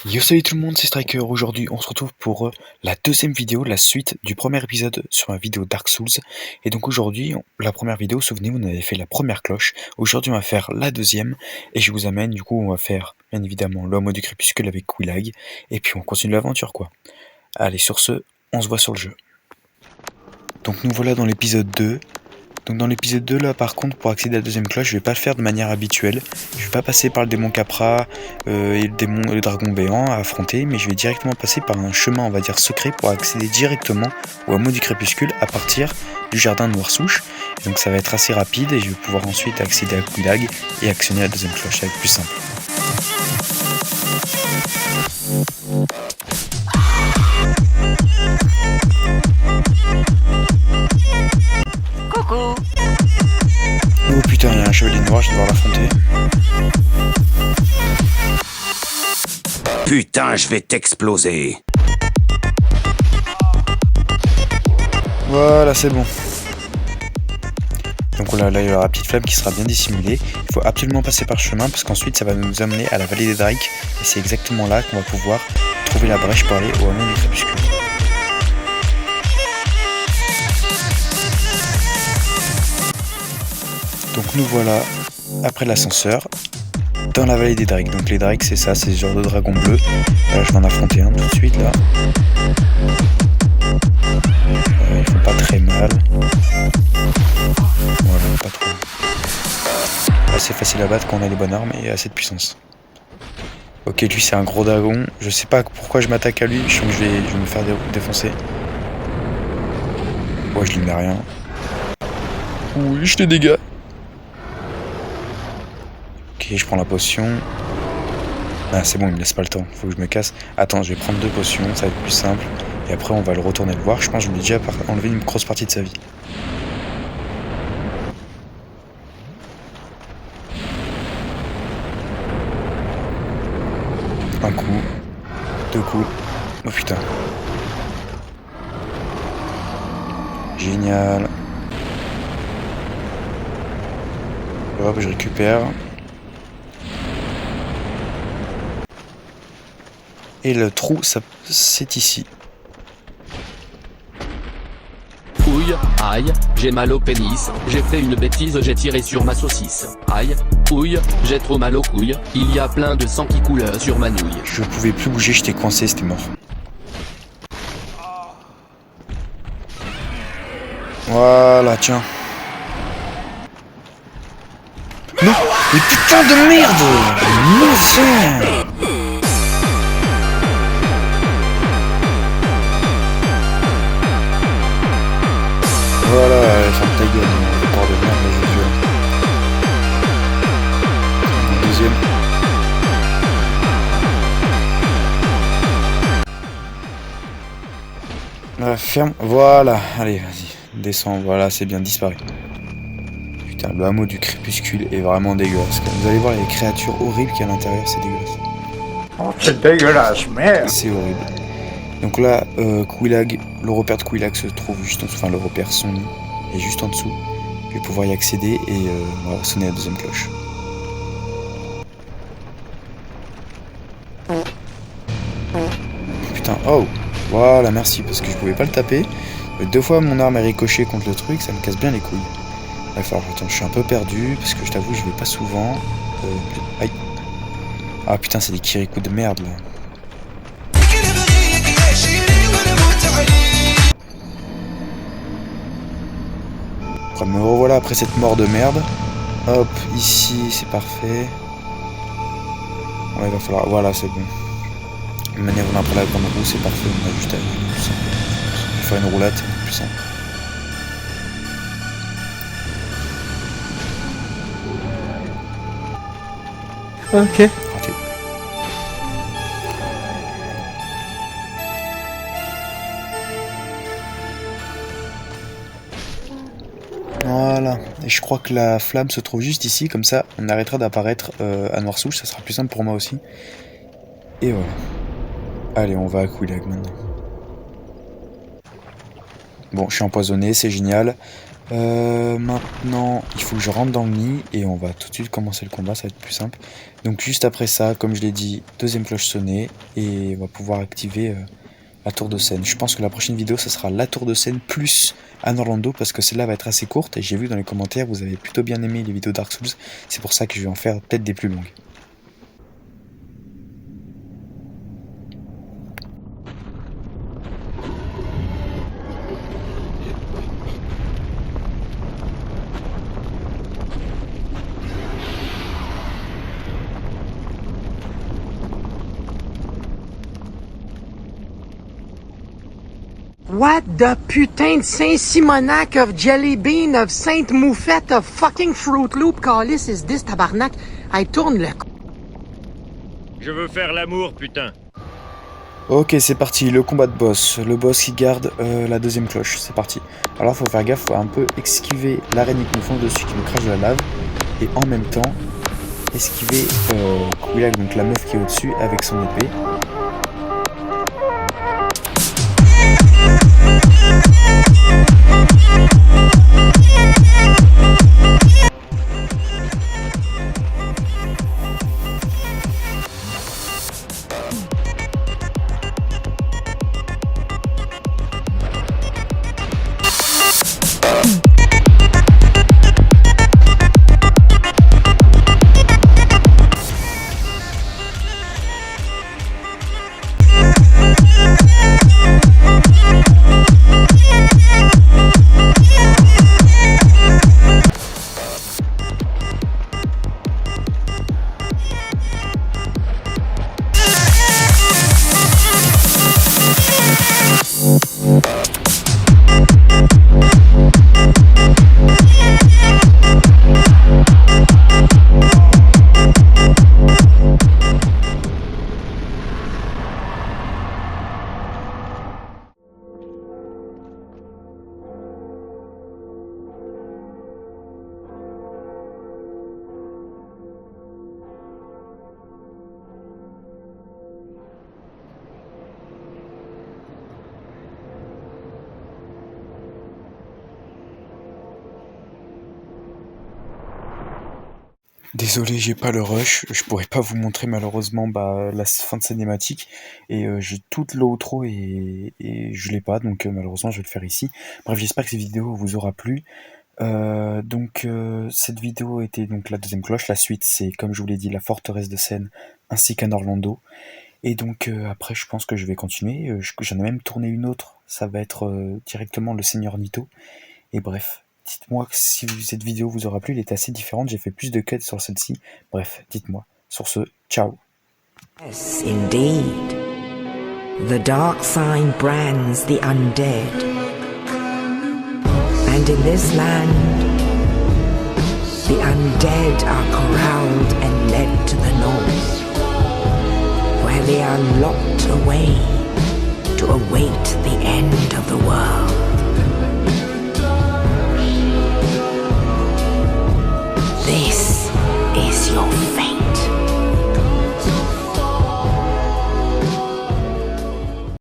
Yo salut tout le monde, c'est Striker. Aujourd'hui on se retrouve pour la deuxième vidéo, la suite du premier épisode sur ma vidéo Dark Souls. Et donc aujourd'hui, la première vidéo, souvenez-vous, on avait fait la première cloche. Aujourd'hui on va faire la deuxième et je vous amène, du coup on va faire bien évidemment l'homme du crépuscule avec Quelaag. Et puis on continue l'aventure quoi. Allez, sur ce, on se voit sur le jeu. Donc nous voilà dans l'épisode 2. Donc dans l'épisode 2 là par contre, pour accéder à la deuxième cloche, je vais pas le faire de manière habituelle. Je vais pas passer par le démon Capra et le dragon béant à affronter, mais je vais directement passer par un chemin on va dire secret pour accéder directement au hameau du crépuscule à partir du jardin de Noirsouche. Donc ça va être assez rapide et je vais pouvoir ensuite accéder à Quelaag et actionner la deuxième cloche, ça va être plus simple. Coucou. Oh putain, il y a un chevalier noir, je vais devoir l'affronter. Putain, je vais t'exploser. Voilà, c'est bon. Donc là, il y aura la petite flamme qui sera bien dissimulée. Il faut absolument passer par le chemin parce qu'ensuite ça va nous amener à la vallée des Drakes. Et c'est exactement là qu'on va pouvoir trouver la brèche pour aller au hameau du crépuscule. Donc nous voilà, après l'ascenseur, dans la vallée des Drakes. Donc les Drakes c'est ça, c'est ce genre de dragon bleu. Je vais en affronter un tout de suite là. Ils font pas très mal. Voilà, pas trop. Assez facile à battre quand on a les bonnes armes et assez de puissance. Ok, lui c'est un gros dragon. Je sais pas pourquoi je m'attaque à lui, je sens que je vais me faire défoncer. Ouais, je lui mets rien. Oui, je te dégâts. Ok, je prends la potion. Ah, c'est bon, il me laisse pas le temps, faut que je me casse. Attends, je vais prendre 2 potions, ça va être plus simple. Et après, on va le retourner le voir. Je pense que je lui ai déjà enlevé une grosse partie de sa vie. Un coup, 2 coups. Oh putain. Génial. Hop, je récupère. Et le trou, c'est ici. Ouille, aïe, j'ai mal au pénis, j'ai fait une bêtise, j'ai tiré sur ma saucisse. Aïe, ouille, j'ai trop mal aux couilles, il y a plein de sang qui coule sur ma nouille. Je pouvais plus bouger, j'étais coincé, c'était mort. Voilà, tiens. Non, mais putain de merde! Merde! Voilà, ferme ta gueule, le corps de merde, mais je jure. Deuxième. Ferme, voilà, allez, vas-y, descends, voilà, c'est bien, disparu. Putain, le hameau du crépuscule est vraiment dégueulasse. Vous allez voir les créatures horribles qu'il y a à l'intérieur, c'est dégueulasse. Oh, c'est dégueulasse, merde. C'est horrible. Donc là, Quelaag, le repère de Quelaag se trouve juste en dessous, enfin le repère son nid est juste en dessous. Je vais pouvoir y accéder et on va sonner la deuxième cloche. Putain, oh, voilà, merci, parce que je pouvais pas le taper. 2 fois mon arme est ricochée contre le truc, ça me casse bien les couilles. Enfin, attends, je suis un peu perdu, parce que je t'avoue, je vais pas souvent. Aïe. Ah putain, c'est des Kirikou de merde là. Après, me revoilà après cette mort de merde. Hop, ici, c'est parfait. Ouais, il va falloir... Voilà, c'est bon. De manière, on a pour la grande roue, c'est parfait. On a juste à faire une roulade, c'est plus simple. Ok. Raté. Voilà, et je crois que la flamme se trouve juste ici, comme ça on arrêtera d'apparaître à Noirsouche, ça sera plus simple pour moi aussi. Et voilà. Allez, on va à Quelaag maintenant. Bon, je suis empoisonné, c'est génial. Maintenant, il faut que je rentre dans le nid et on va tout de suite commencer le combat, ça va être plus simple. Donc juste après ça, comme je l'ai dit, deuxième cloche sonnée et on va pouvoir activer la tour de scène. Je pense que la prochaine vidéo, ça sera la tour de scène plus Anne Orlando parce que celle-là va être assez courte et j'ai vu dans les commentaires, vous avez plutôt bien aimé les vidéos Dark Souls. C'est pour ça que je vais en faire peut-être des plus longues. What the putain de Saint-Simonac of Jelly Bean of Sainte Moufette of fucking Fruit Loop Calice is this tabarnak? I tourne le Je veux faire l'amour, putain. Ok, c'est parti, le combat de boss. Le boss qui garde la deuxième cloche, c'est parti. Alors faut faire gaffe, faut un peu esquiver l'araignée qui nous fond dessus, qui nous crache de la lave. Et en même temps, esquiver Kouilag, donc la meuf qui est au-dessus, avec son épée. Désolé, j'ai pas le rush, je pourrais pas vous montrer malheureusement la fin de cinématique et j'ai toute l'outro et je l'ai pas donc malheureusement je vais le faire ici. Bref, j'espère que cette vidéo vous aura plu. Cette vidéo était donc la deuxième cloche, la suite c'est comme je vous l'ai dit la forteresse de Seine ainsi qu'un Orlando. Et donc après je pense que je vais continuer, j'en ai même tourné une autre, ça va être directement le Seigneur Nito. Et bref. Dites-moi si cette vidéo vous aura plu, elle était assez différente, j'ai fait plus de cuts sur celle-ci. Bref, dites-moi. Sur ce, ciao. Yes, indeed. The dark sign brands the undead. And in this land, the undead are corralled and led to the north, where they are locked away to await the end of the world. This